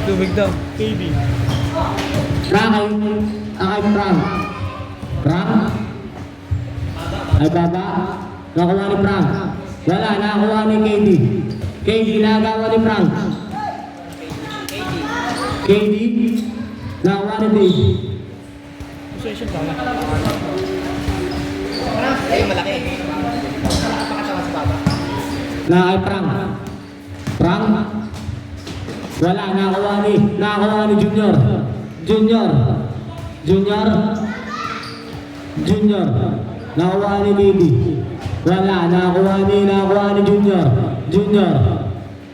Tubig daw. KB. Frank ay Frank. Frank? Ay baba. Nakuha ni Frank. Wala, nakuha ni KD. KD, nagawa ni Frank. KD, nakuha ni Dave. Possession pala. Ay, malaki. Pakatawa sa baba. Na ay Frank. Frank? Wala, nakuha ni Junior. Junior. Nakuha ni Baby. Wala, nakuha ni Junior.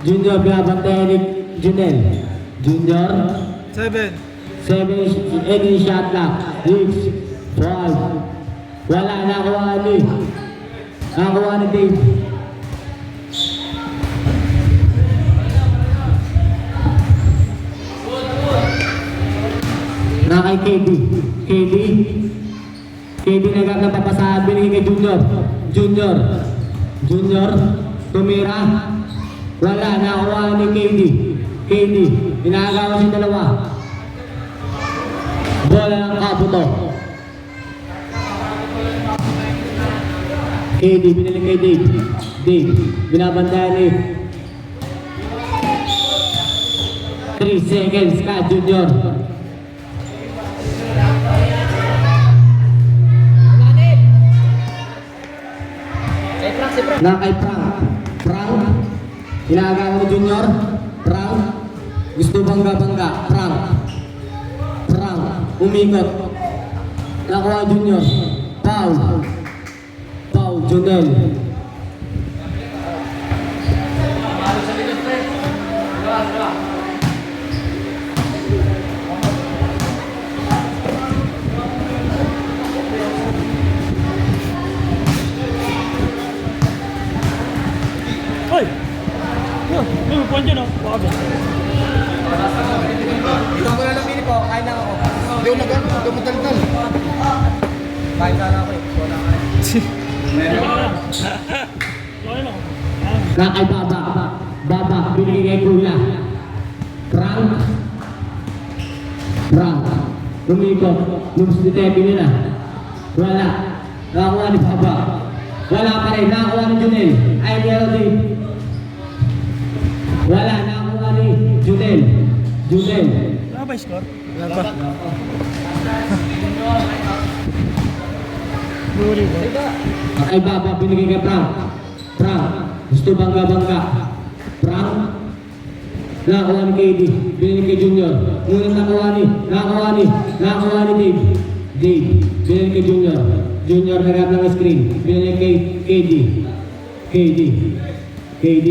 Junior, pinapantay ni Junel. Junior. 7. 8 shot clock. 6, 5. Wala, nakuha ni Dave. Na kay KD napapasabi ni kay Junior, tumira. Wala, nakuha ni KD, inagawa siya dalawa. Bola ng Kabuto. KD, binili kay Dave, binabantayan ni 3 seconds ka, Junior. Na kay Frank, inaagaw ni Junior. Frank, gusto bangga. Frank, umikot. Nakuha Junior. Paul, Junel. Hoy! May upuan dyan oh. Baka ba? Ikaw ko na lang pili po. Kain na ako. Hindi ko nag-ano. Hindi ko madalitan. Kain sana ako eh. Wala ka eh. Okay lang. Na kay Baba, binigay kay Kuya. Frank, umikot. Lubos ni Tepi nila. Wala, nakakuha ni Baba. Wala pa rin, nakakuha ni Junel. Ay, Melody. Wala, nakakuha ni Junel. Wala ba yung score? Wala pa. Luri ba? Kay Baba, binigay kay Frank. Gusto bangga. Frank, nakakuha ni KD. Binigay kay Junior. Ngunit nakakuha ni Dave. Binigay kay Junior. Junior nagap ng screen. Binigay kay KD.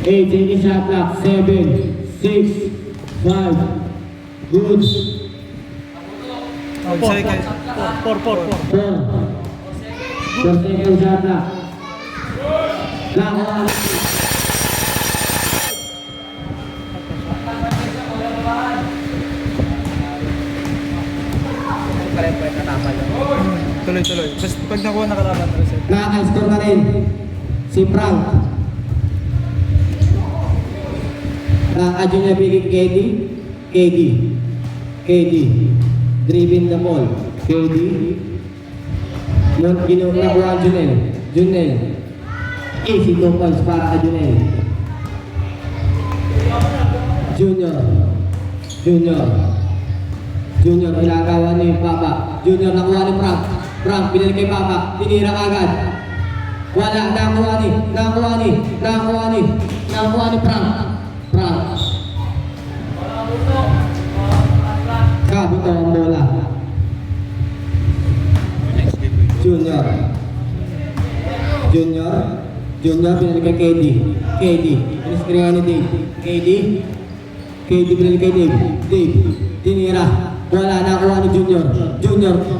8, taking shot clock. 7, 6, 5. Good. 4 second shot clock. Nakuha. Tuloy. Basta pag nakuha nakalaban na reset. Nakaka-score na rin si Frank. Nakaka-adyo niya bigay KD. Driven the ball. KD. Nakuha Junel. Easy 2 points para ka Junel. Junior, ilagawa ni Papa. Junior, nakuha ni Frank, binili kay Papa. Tinira agad. Wala, nakuha ni Frank. Kabuto ang bola. Junior, binili kay KD. Iniskrihan ni Dave. KD binili kay Dave. Tinira. Wala, nakuha ni Junior,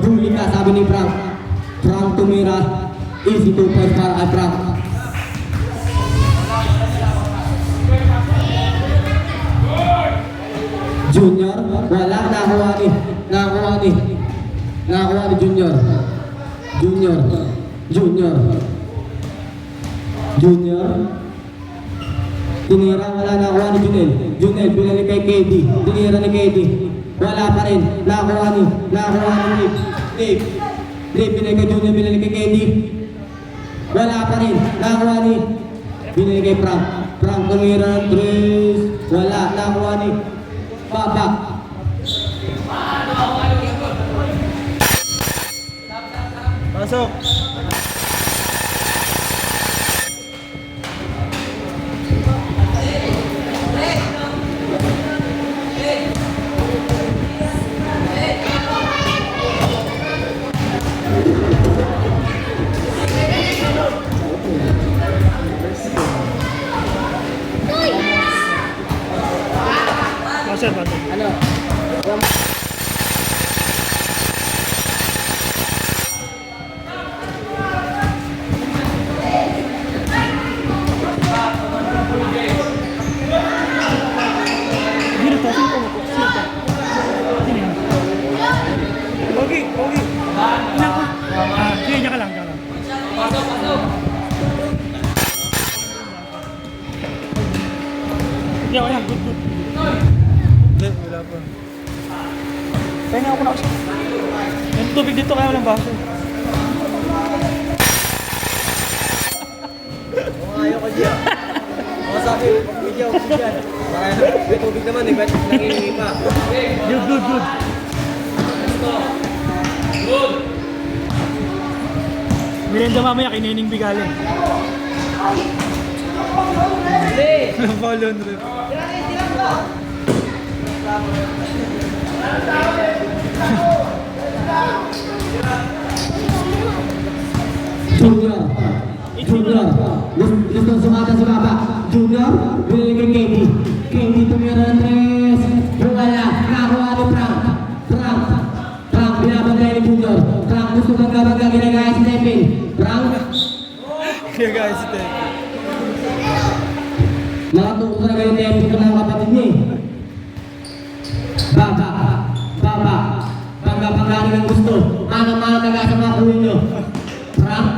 huli ka, sabi ni Frank. Frank tumira. Easy 2 points para kay Frank. Junior, wala, nakuha ni Junior. Tinira, wala na nakuha ni Junel. Junel, binalik kay KD. Tinira ni KD. Wala pa rin. Nakuha ni Dave. Dave, binalik kay Junel, binalik kay KD. Wala pa rin. Nakuha ni. Binalik kay Frank. Frank, tumira ng 3. Wala. Nakuha ni Papa. Pasok. Pasok, pasok. Ano? Sino to? Sino to? Sino to? Sino yan? Pogi, Pogi. Ilan ka? Sige, diyan ka lang, diyan ka lang. Hindi ako yan, good, good. Hindi, wala pa. Kaya nga ako na kasi. Yung tubig dito kaya walang baso. Ayaw ko dyan. Ako sabi, video, video. May tubig naman eh, ba't nangingi pa? Good, good, good. Merenda mamaya kay Nening Bigaling. Follow on rep. Junior. Gusto sumata si Papa. Junior, binalik kay KD. KD tumira ng 3. Wala. Nakuha ni Frank. Frank, binabagay ni Junior. Frank, gusto magkabagay ginagaya si Stephen. Frank, Kaya guys, ito eh. nakatuko na kayo tayo dito ng kapatid niya. Bangga rin ang gusto. Mana taga sa mga kuwi niyo. Frank,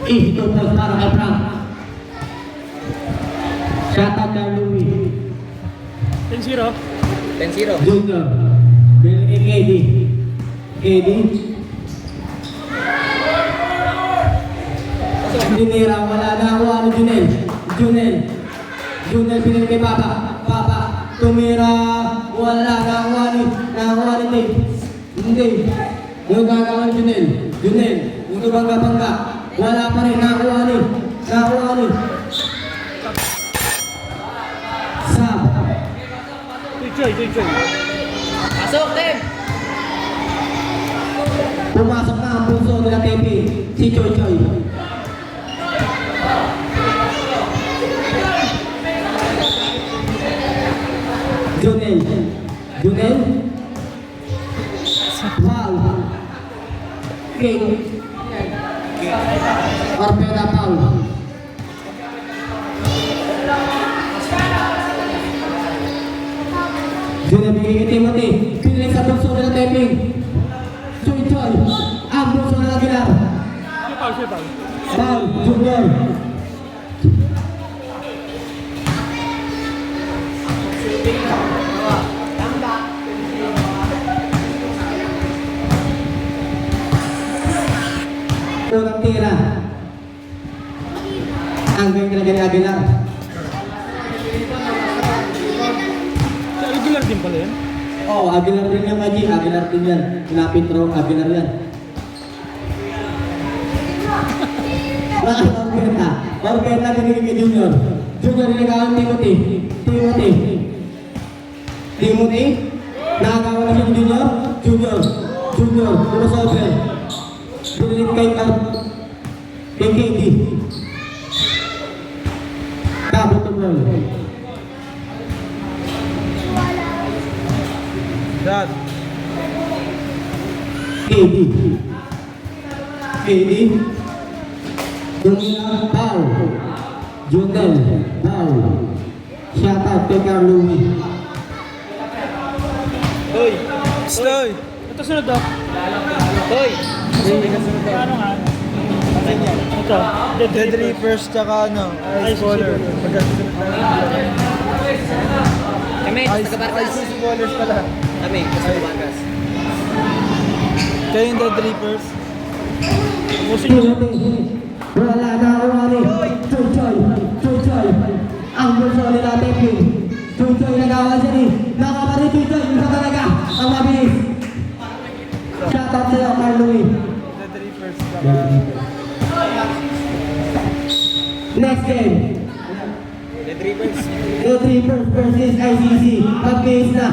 ito po para kay Frank. Shout out kay Louie. 10-0. 10-0. Junior, binalik kay KD. Tinira, wala na nakuha ni Junel, binalik kay Papa. Tumira, wala na nakuha ni Dave. Hindi. Yung gagawa ni Junel, yung bangga. Wala pa rin, nakuha ni. Sam. Choy. Pasok, Tim! Pumasok na ang puso nila Tepe, si Choy. Junel. Foul. King. Orpeda foul. Junel bigay kay Timothy. Pinili sa puso nila Tepe. Choy. Ang puso nila Gilar. Sipal. Foul. Junior. Unang tira. Ang ganda ni Aguilar. Sa regular din pala yan. Oh, Aguilar din yan, Kaji. Aguilar din yan. Pinapit row, Aguilar yan. Orbeta din kay Junior. Junior nilagawan Timothy. Nakagawa na siya ni Junior. Crossover. Binilit kay KD. Kabot ng ball. Dad. KD. Junior, foul. Junel, foul. Shout out kay Carl Louie. Stoy. Ito sunod daw. Hoy! Ano nga? Akin yan. Ito, Dead Reapers tsaka ano, Ice Baller. Kami, Ice Ballers pala. Kami, gusto ko bagas. Kayo yung Dead Reapers. Wala na ako mali. Choy. Ang bulso nila Tepin. Choy nagawa siya ni. Nakapari Choy. Isa talaga. Ang mabilis. Shoutout sa'yo, Carl Louie. Dead Reapers. Next game. Dead Reapers. Dead Reapers versus ICC. Mag-base na.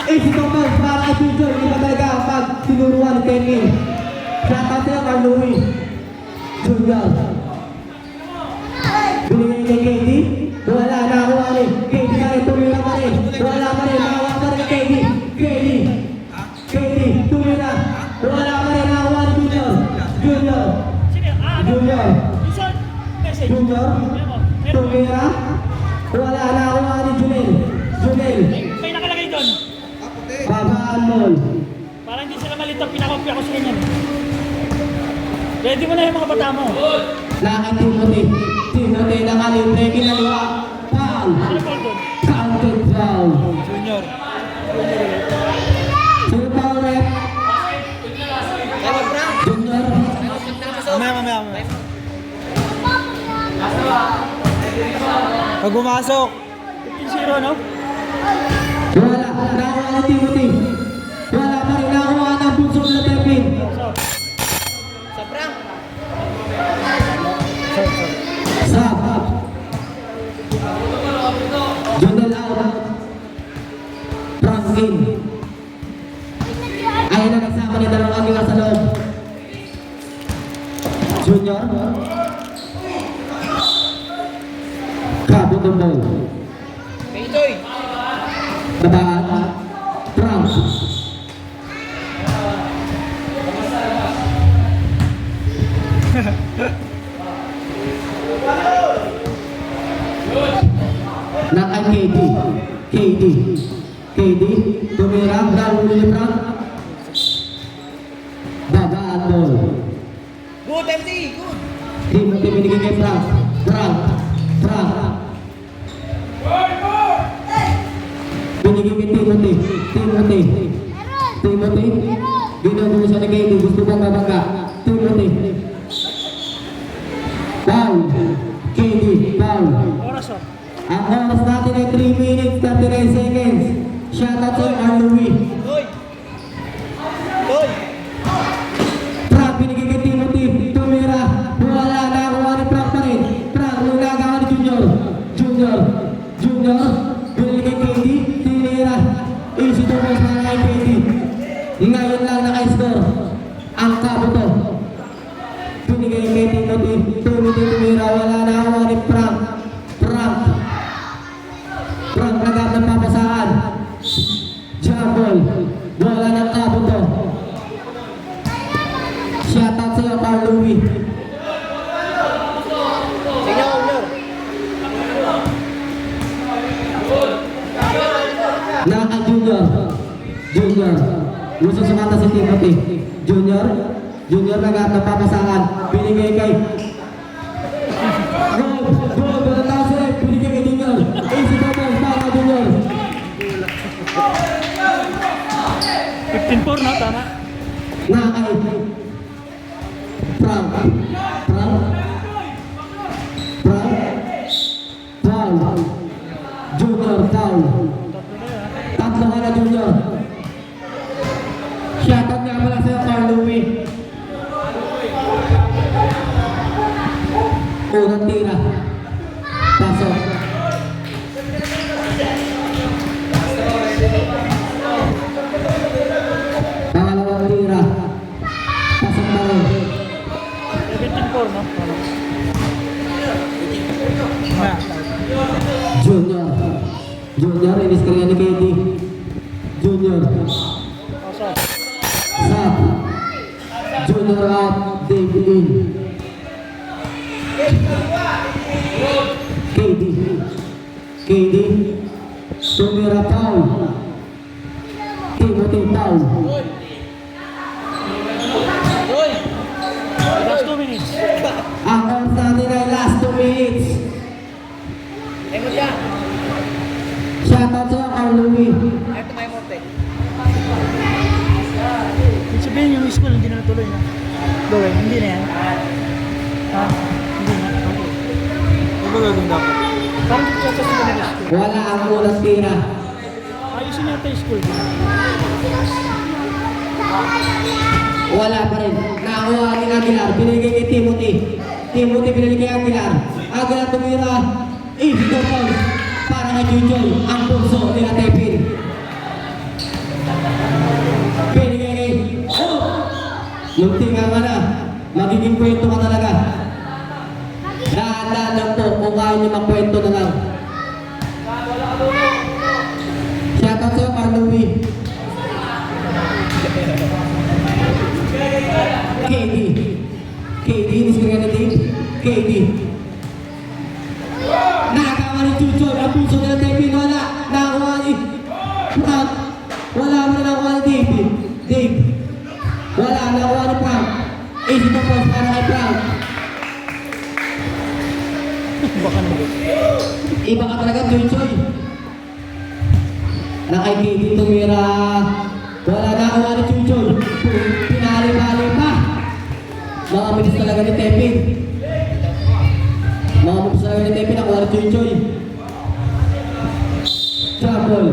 AC Thomas para kay Choy. Iba talaga pag tinuruan ni Tepin. Shoutout sa'yo, Carl Louie. Junior. Binigay kay KD. Wala na ako mali. KD na rin. Tumira pa rin. Wala pa rin. Nakawa pa rin kay KD. Tumira. Wala pa rin. Nakawa ni Junior. Sige, Junior. Isang message. Junior. Tumira. Wala na ako mali. Junel. May nakalagay doon. Babaan mo. Para hindi sila malito, pinakopya ko sa kanya. Ready mo na yung mga bata mo. Lakad Timothy nakalibre. Kinaliwa. Foul. Ano po doon? Counter foul. Junior. Sino foul rep? Kaya Frank. Junior. Mamaya. Pag pumasok. 15-0, no? Wala. Nakuha ni Timothy. Wala pa rin. Nakuha ng bunso na Tepin. Sa Frank. Sab. Junel out. Franklin. Ayun na nagsama ni dalawang kanilang sa loob. Junior. Cabo the ball. Kay Joy. Babaan. Frank. Nakay KD. Tumira. Raul ni Frank. Babaan ball. Good, MC. Good. Timothy binigay kay Frank. Binigay kay Timothy. Ginugulo siya ni KD. Gusto bang mabangga? Timothy. Foul. KD. Foul. Oras, oh. Ang oras natin ay 3 minutes 39 seconds. Shoutout sa Carl Louie. Joy. Frank binigay kay Timothy. Tumira. Wala na ako ni Frank pa rin. Frank nagagawa ni Junior. Binigay kay KD. Tinira. Easy to pass para kay KD. Ngayon lang naka-score. Ang kabuto. Binigay kay Timothy. Tumira. Wala na ako ni Frank agad ng papasaan. Jumble. Wala ng kabuto. Shoutout sa'yo, Carl Louie. Sige, Junior. Naka Junior. Gusto sumata si Timothy. Junior agad ng papasaan. Binigay kay Gold, wala tao sila. Binigay kay Junior. Easy double para Junior. 15-4, no? Tama. Nakay Frank. Foul. Junior foul. Tatlo ka na Junior. Shoutout nga pala sa'yo, Carl Louie. Unang tira. Pasok. Pangalawang tira. Pasok na rin. 17-4, no? Junior, inis ka ni KD. Junior. Osa. Sab. Junior out. David in. KD. Tumira foul. Timothy foul. Joy. minutes. Emo siya. Shoutout sa'yo, Carl Louie. Ito may morte. Ibig sabihin yung school hindi na natuloy na. Gawin, hindi na yan. Ha? Hindi na. Ano ba gagawin dapat? Parang hindi siya kasi ganito school. Wala ang unang tira. Ayusin natin yung school. Wala pa rin. Nakakuha ni Aguilar. Binigay kay Timothy. Timothy binigay kay Aguilar. Aguilar tumira. Ipon. Para kay Junjoy. Ang pulso nila Tepin. Binigay kay... Oh! Luntingan ka na. Magiging kwento ka talaga. Dahan-dahan lang po kung kaya niyo magkwento na lang. Shoutout sa'yo, Carl Louie. KD. KD, niscreen na Dave. KD. Nakakama ni Chuchoy. Ang puso nila Tepin. Wala. Nakakuha ni... Frank. Wala mo na nakuha ni Dave. Dave. Wala. Nakuha ni Frank. Isip ang post para kay Frank. Baka naman. Iba ka talaga, Chuchoy. Na kay KD tumira. Wala nakuha ni Chuchoy. Pinali-bali pa. Mga mitis talaga ni Tepin. Mga mitis talaga ni Tepin. Nakuha ni Chuchoy. Trouble.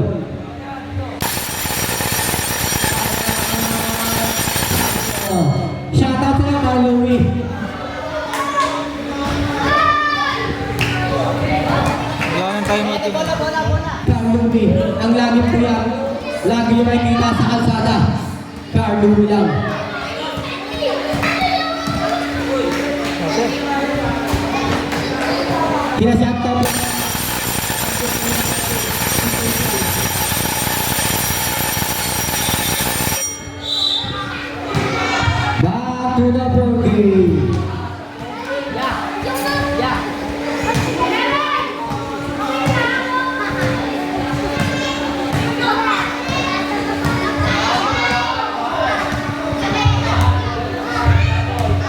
Oh. Shoutout sa'yo, Carl Louie. Wala nang tayo mga tingin. Carl Louie. Ang lagi po yan. Lagi nyo makikita sa kalsada. Carl Louie lang. Kinashoutout. Back to the boogie.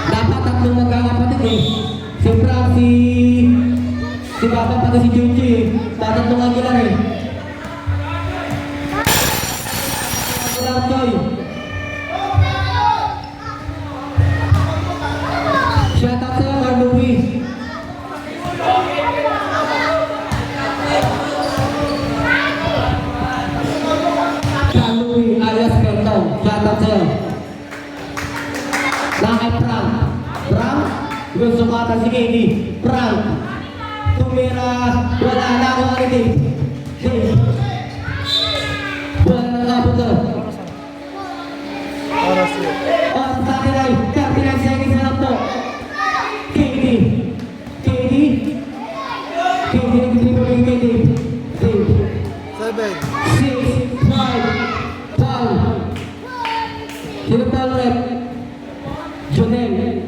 Dapat tatlong magkakapatid eh. Si Frank, si Papa pati si Junji eh. Tatlong Aguilar eh. Aguilar Joy. Shoutout sa'yo, Carl Louie. Carl Louie alias Kentong. Shoutout sa'yo. Lakay Frank. Frank, gusto ka si KD. Frank, tumira, wala na ako ni Dave. Dave, wala na kapunta. Oras yun. Oh, sa akin ay 39 seconds na lang po. KD. KD. KD, nag-dribble kay Dave. Dave. 6, 5, 1. Sino pa ulit? Junel.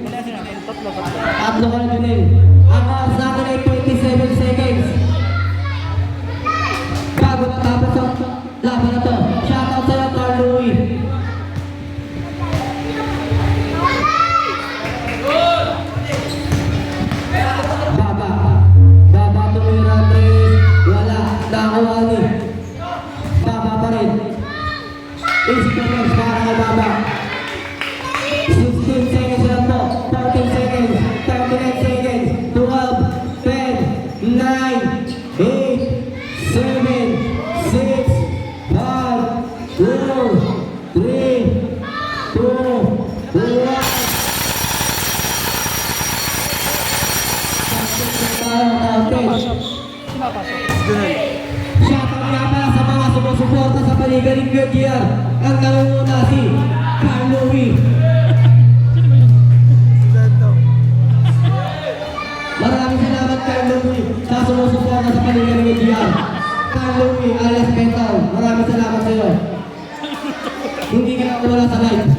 Tatlo ka na, Junel. Ang oras natin ay 27 seconds. Bago matapos ang laban na to. Shoutout sa'yo, Carl Louie. Baba. Baba tumira, Andres. Wala. Nakuha ni. Baba pa rin. Easy seconds para kay Baba. 16 seconds lang po. 14 seconds. 39 seconds. 12, 10, 9, 8, 7, 6, 5, 4, 3, 2, 1. Shoutout nga pala sa mga sumusuporta sa Paligaling Good Year. Ang nangunguna si Carl Louie. Maraming salamat Carl Louie sa sumusuporta sa Paligaling Good Year. Carl Louie alias Bentao. Maraming salamat sa iyo. Hindi ka na wala sa live.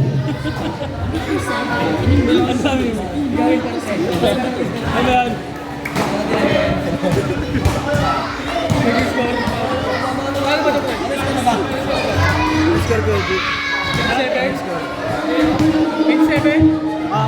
Ang dami. Ayan. Score ko, G. 7? 7? Ah,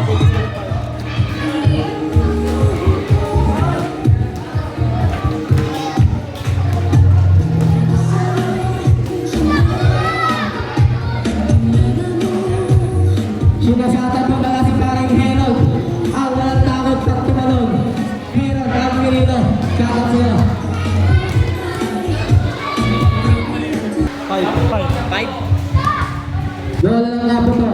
Shout out sa'yo. 5. Wala lang nga po to.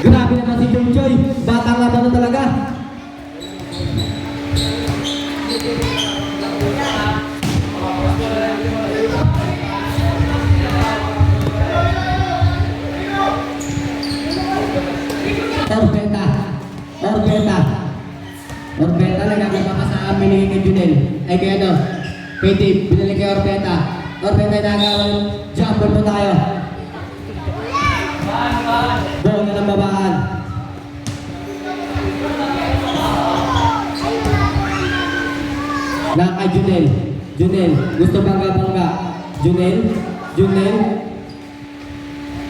Grabe naman si Joy Joy. Bata nga ba na talaga? Orbeta lang nagkakama sa amin kay Junel. Ay kaya no, kay Dave, binalik kay Orbeta. Orbeta nagkakaroon, jumper po tayo. Bola ng babaan. Na kay Junel. Junel, gusto bangga-bangga. Junel.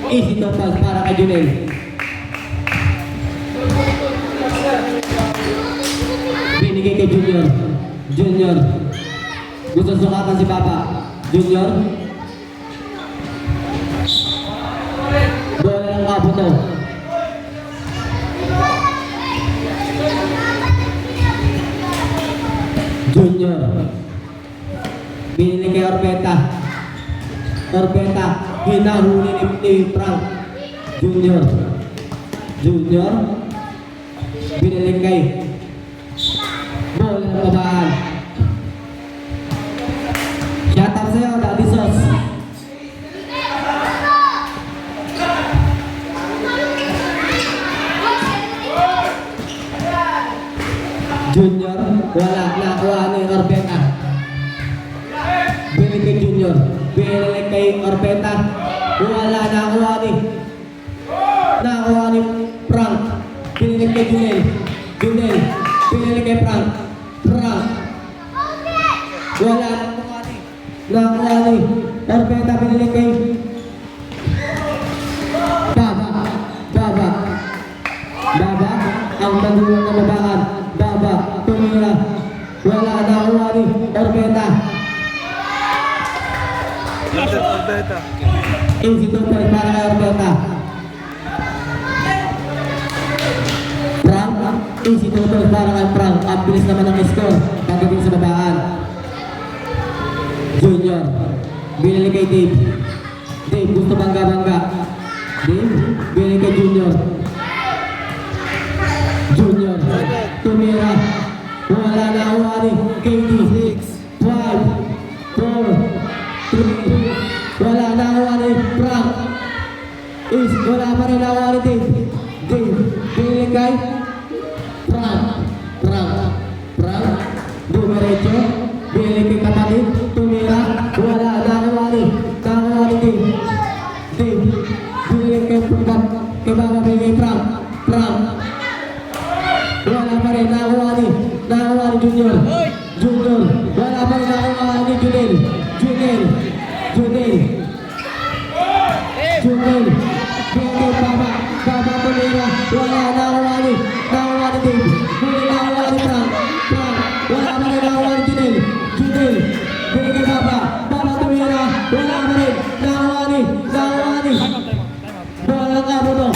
Easy to pass para kay Junel. Binigay kay Junior. Gusto sukatan si Papa. Junior. Bola ng kaputo. Junior. Binigay kay Orbeta. Hinahuli ni Frank. Junior. Binigay kay bola ng babaan. Shout out sa'yo, Daddy Sos. Junior, wala. Nakuha ni Orbeta. Binigay kay Junior. Binigay kay Orbeta. Wala. Nakuha ni Frank. Binigay kay Junel. Binigay kay Frank. Wala. Nakuha ni Orbeta. Binigay kay Baba. Ang magulang na babaan. Baba. Tumira. Wala. Nakuha ni Orbeta. Easy to play para kay Orbeta. Easy to play para kay Frank. Ang bilis naman ang score pagdating sa babaan. Junior. Binili kay Dave. Dave, gusto bangga-bangga. Dave, binili kay Junior. Tumira. Wala na awari. KD. 5, 4, 3. Wala na awari. Frank. Wala pa rin awari Dave. Binili kay Frank. Dumiretso. Binili kay kapatid. Tumira. Wala na awari. Dave. Binili kay Baba kay Frank. Wala pa rin nakuha ni Junior. Wala pa rin nakuha ni Junel. Bigay Baba Tumira. Wala nakuha ni Dave. Wala nakuha ni Frank. Wala pa rin nakuha ni Junel. Bigay Baba Tumira. Wala pa rin nakuha ni bola ka mo to.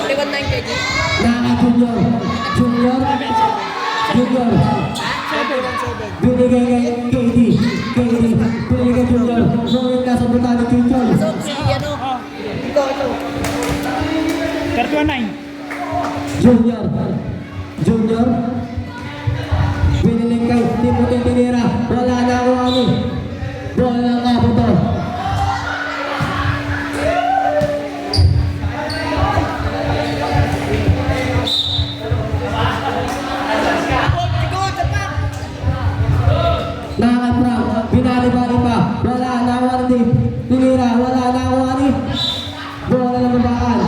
Likod na yung KG. Junior. Binigay kay KD. Binigay kay Junior. Nungin ka sa buta ni Junior. So, si ano? Ito. 31-9. Junior. Binigay kay Timothy Tinira. Wala na ako ano. Bola ng kaputo. Nakakay Frank. Binali-bali pa. Wala na ako ni Dave. Tinira. Wala na ako ni. Bola ng babaan.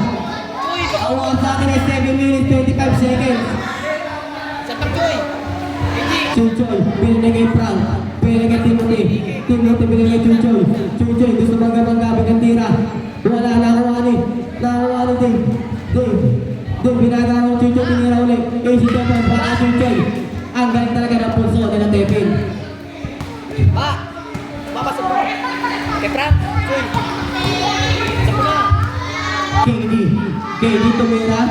Ang oras sa akin ay 7 minutes 25 seconds. Sa Pagjoy. Chuchoy, binigay kay Frank. Binigay kay Timothy. Timothy binigay kay Chuchoy. Chuchoy, gusto bangga-bangga ng tira. Wala na ako ni. Nakuha ni Dave. Dave, binagawa ng Chuchoy. Tinira ulit. AC Topaz para Chuchoy. Ang galing talaga ng pulso nila Tepin. Mapasok mo. Kay Frank. Joy. Sa mo na. KD tumira.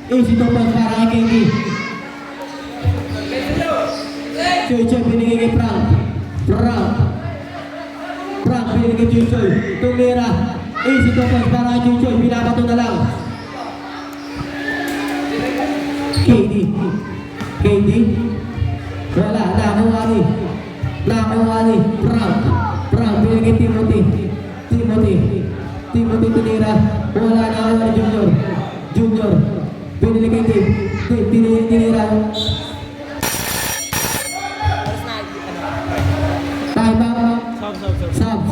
AC Topaz para kay KD. Chuchoy binigay kay Frank. Frank binigay kay Chuchoy. Tumira. AC Topaz para kay Chuchoy. Binabato na lang. KD. Wala. Nakuha ni. Frank binigay kay Timothy tinira. Wala. Nakuha ni Junior. Binigay kay Dave. Tinira. Time out. Sub.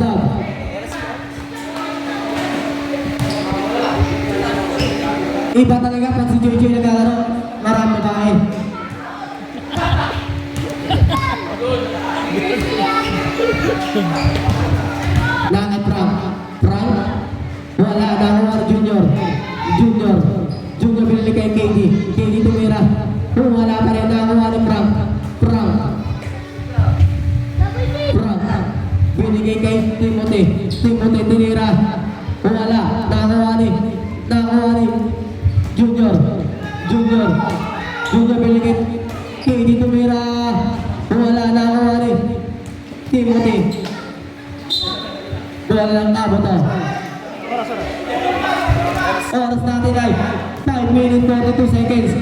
Iba talaga pag si Joy naglalaro. Marami babae. Langit Frank. Wala. Nakuha ni Junior binili kay KD tumira. Wala pa rin. Nakuha ni Frank. Binigay kay Timothy tinira. Wala. Nakuha ni Junior binigay KD tumira. Wala. Nakuha ni Timothy. Wala lang abot. Oras natin ay 5 minutes 42 seconds.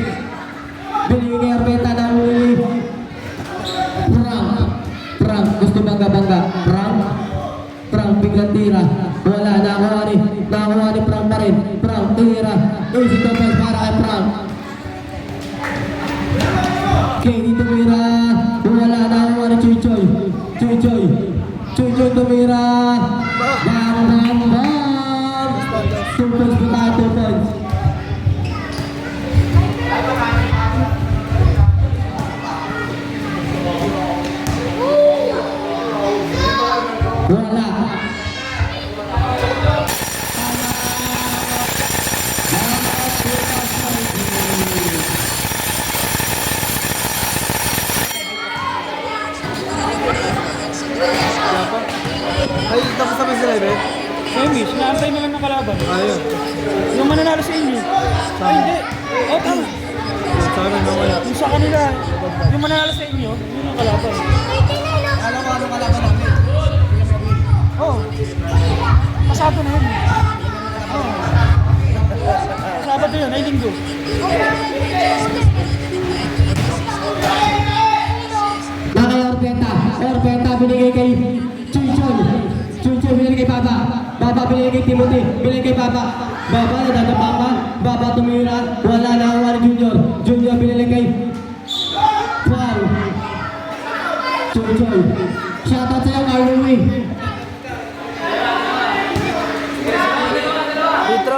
Binigay kay Arbeta na uli. Frank, gusto bangga. Frank, biglang tira. Wala, nakuha ni Frank pa rin. Frank, tira. Easy Topaz para kay Frank. KD tumira. Wala, nakuha ni Chuchoy. Chuchoy tumira. Bang. 2 points po tayo, 2 points. Wala. Ay, tapos na ba sila, Ibe? Semis, naantay na lang ng kalaban. Ayun. Yung mananalo sa inyo. Ay, hindi. Tama. Sa amin na wala. Yung sa kanila, yung mananalo sa inyo, yun ang kalaban. Alam ko anong kalaban namin. Oo. Pasado na yun. Oo. Sabado yun, ay linggo. Na kay Orbeta binigay kay Chuchoy binigay kay Baba binigay kay Timothy, binigay kay Baba nadadapa pa, Baba tumira, wala na ako ni Junior binigay kay Paul. Chuchoy, shoutout sa'yo kay Louie.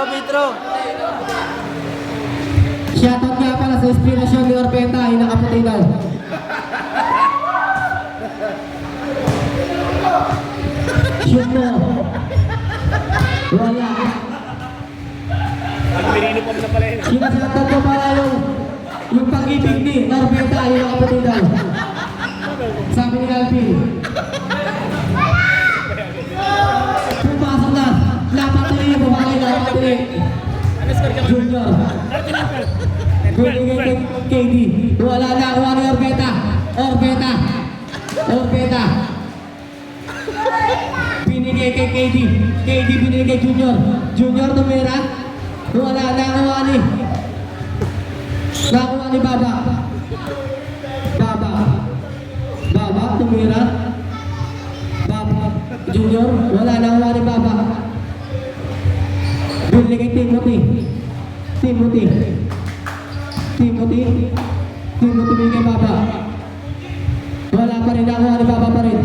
Pitro. Shoutout nga pala sa inspirasyon ni Orbeta, inakaputi daw. Shoot mo. Wala. Merino pa na pala yun. Sinasatag ko pala yung pag-ibig ni Orbeta, inakaputi daw. Sabi ni Alvin. Pumasok na. Lapat tuloy yung babae na lapat tuloy. Junior. Binigay kay KD. Wala na ako ni Orbeta. Binigay kay KD. KD binigay kay Junior tumira. Wala na ako ni. Nakuha ni Baba tumira. Junior, wala na ako ni Baba. Binigay kay Timothy binigay kay Baba. Wala pa rin ako ni Baba pa rin.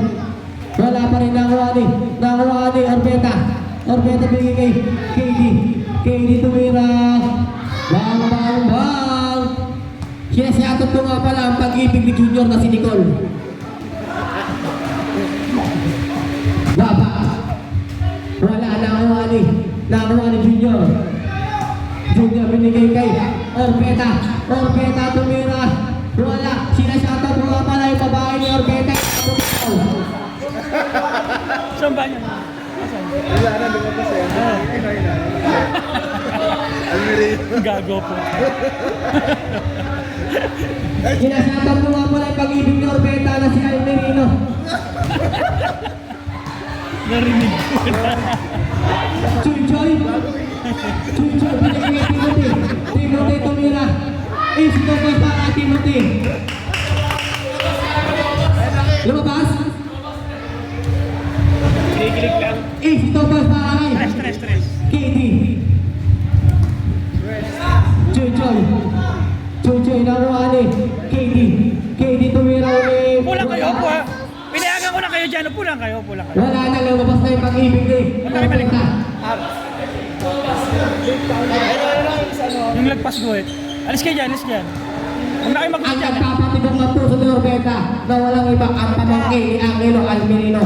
Orbeta binigay kay KD. KD tumira. Bang, bang, bang. Sinasatot ko nga pala ang pag-ibig ni Junior na si Nicole. Baba. Wala, nakuha ni Junior. Junior binigay kay Orbeta. Orbeta tumira. Wala, sinasatot ko nga pala yung babae ni Orbeta. Saan ba niya? Wala na, lumabas yan. Almerino. Gago po. Sinasatot ko nga pala yung pag-ibig ni Orbeta na si Almerino. Narinig ko na. Chuy, binigay kay Timothy. Timothy tumira. Ito ko para Timothy. Lumabas? Kilig lang. Ito ko para kay Stress. KD. Chuy, nakuha ni KD. KD tumira ulit. Pulang kayo po ha. Pinayagan ko na kayo dyan. Pulang kayo. Wala na, lumabas na yung pag-ibig ni Orbeta. Yung lagpas ko eh. Alis kayo dyan. Huwag na kayo Ang mag-ulit dyan. nagpapatibok ng puso ni Orbeta na walang iba ang pamangkin ni Angelo Almerino.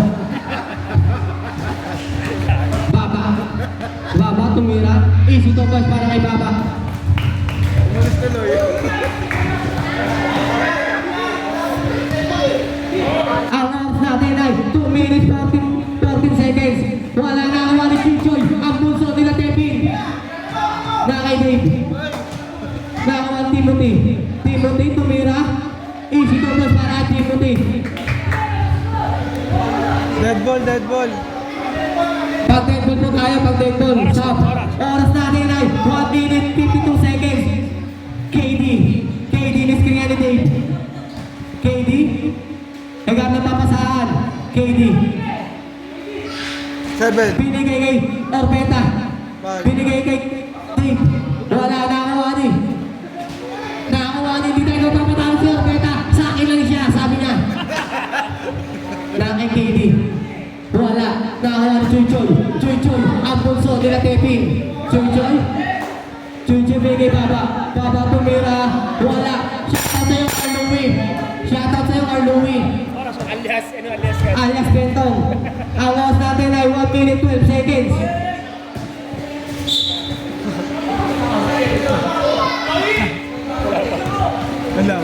Baba tumira. Easy to pass para kay Baba. Umalis tuloy. Ang oras natin ay 2 minutes 14 seconds. Wala na kawa ni Chinchoy. Ang bunso nila Tepin. Na kay Dave. Nakawa ni Timothy. Timothy tumira. Easy to pass para kay Timothy. Dead ball. Pag-deadball po tayo, pag-deadball. Stop. Oras natin ay 1 minute 52 seconds. KD ni-screen ni Dave. KD. Agad na papasaan. KD. 7. Binigay kay Orbeta. Binigay kay Dave. Wala na nakakuha ni. Hindi tayo papatawag si Orbeta. Sa akin lang siya, sabi niya. Na kay KD. Wala. Nakakuha ni Chuy. Ang bunso nila Tepin. Chuy binigay Baba. Baba tumira. Wala. Shoutout sa'yo Carlouie. Oras mo. Alias ka. Alias Bentong. Ang oras natin ay 1 minute 12 seconds. Wala.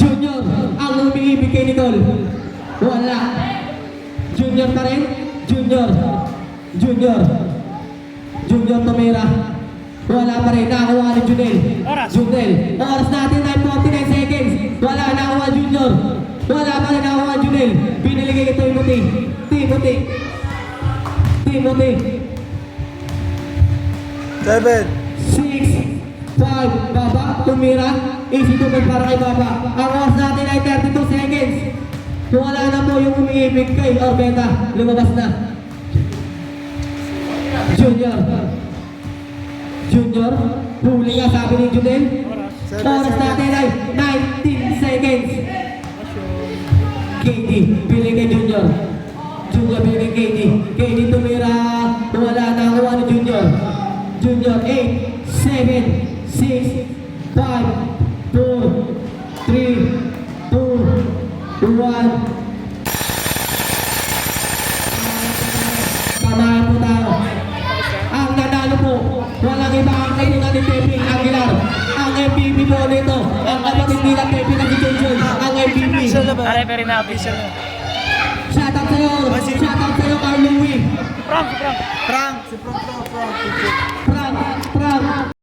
Junior, ang umiibig kay Nicole. Wala. Junior pa rin? Junior tumira. Wala pa rin. Nakakuha ni Junel. Oras. Oras natin ay 49 seconds. Wala. Nakakuha Junior. Wala pa rin. Nakakuha Junel. Piniligay kay Timothy. 7. 6, 5, Baba, tumira. Easy to pass para kay Baba. Ang oras natin ay 32 seconds. Kung wala na po yung umiibig kay Orbeta, lumabas na. Junior, huli nga sabi ni Junel. Oras natin ay 19 seconds. KD, pili kay Junior. Pili kay KD. KD tumira. Wala na kuha ni Junior. 8, 7, 6, 5, 4, 3, 2, 1. Pamahan po tayo. Ang nanalo po, walang iba ang kailangan ni Tepin Aguilar. Ang MVP po nito, ang kapatid nila Tepin at si Jojo. Ang MVP. Referee na official. Shoutout sa'yo, Carlouie. Frank. Frank. Si Frank. Frank.